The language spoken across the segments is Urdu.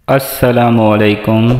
السلام علیکم۔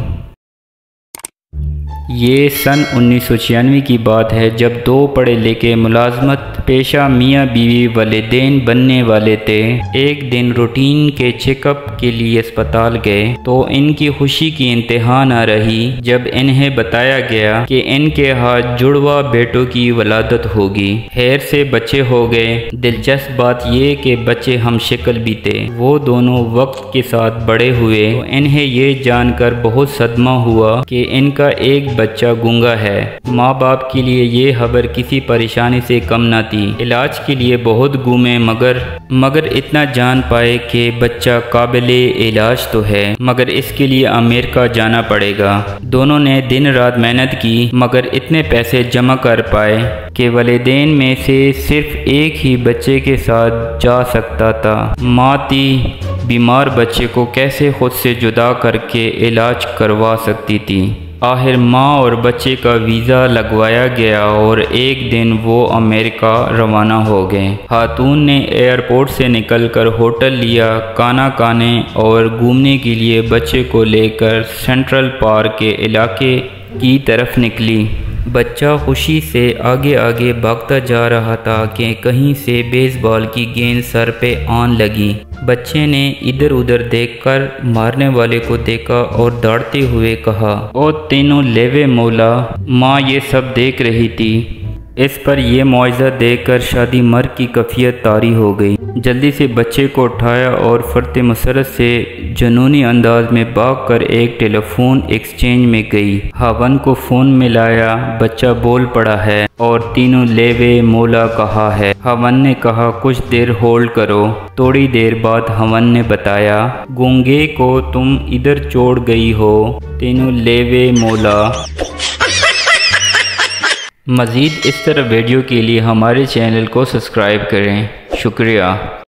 یہ سن 1996 کی بات ہے جب دو پڑھے لکھے ملازمت پیشہ میاں بیوی والدین بننے والے تھے۔ ایک دن روٹین کے چیک اپ کے لیے اسپتال گئے تو ان کی خوشی کی انتہا نہ رہی جب انہیں بتایا گیا کہ ان کے ہاتھ جڑواں بیٹوں کی ولادت ہوگی۔ خیر سے بچے ہو گئے۔ دلچسپ بات یہ کہ بچے ہم شکل بھی تھے۔ وہ دونوں وقت کے ساتھ بڑے ہوئے تو انہیں یہ جان کر بہت صدمہ ہوا کہ ان کا ایک بچہ گونگا ہے۔ ماں باپ کے لیے یہ خبر کسی پریشانی سے کم نہ تھی۔ علاج کے لیے بہت گھومے مگر اتنا جان پائے کہ بچہ قابل علاج تو ہے مگر اس کے لیے امریکہ جانا پڑے گا۔ دونوں نے دن رات محنت کی مگر اتنے پیسے جمع کر پائے کہ والدین میں سے صرف ایک ہی بچے کے ساتھ جا سکتا تھا۔ ماں تھی، بیمار بچے کو کیسے خود سے جدا کر کے علاج کروا سکتی تھی۔ آخر ماں اور بچے کا ویزا لگوایا گیا اور ایک دن وہ امریکہ روانہ ہو گئے۔ خاتون نے ایئرپورٹ سے نکل کر ہوٹل لیا، کھانا کھانے اور گھومنے کے لیے بچے کو لے کر سینٹرل پارک کے علاقے کی طرف نکلی۔ بچہ خوشی سے آگے آگے بھاگتا جا رہا تھا کہ کہیں سے بیس بال کی گیند سر پہ آن لگی۔ بچے نے ادھر ادھر دیکھ کر مارنے والے کو دیکھا اور دوڑتے ہوئے کہا، او تینوں لیوے مولا۔ ماں یہ سب دیکھ رہی تھی۔ اس پر یہ معجزہ دیکھ کر شادی مرگ کی کیفیت طاری ہو گئی۔ جلدی سے بچے کو اٹھایا اور فرط مسرت سے جنونی انداز میں بھاگ کر ایک ٹیلی فون ایکسچینج میں گئی۔ خاوند کو فون ملایا، بچہ بول پڑا ہے اور تینوں لیوے مولا کہا ہے۔ خاوند نے کہا کچھ دیر ہولڈ کرو۔ تھوڑی دیر بعد خاوند نے بتایا، گونگے کو تم ادھر چھوڑ گئی ہو، تینوں لیوے مولا۔ مزید اس طرح ویڈیو کے لیے ہمارے چینل کو سبسکرائب کریں۔ شکریہ۔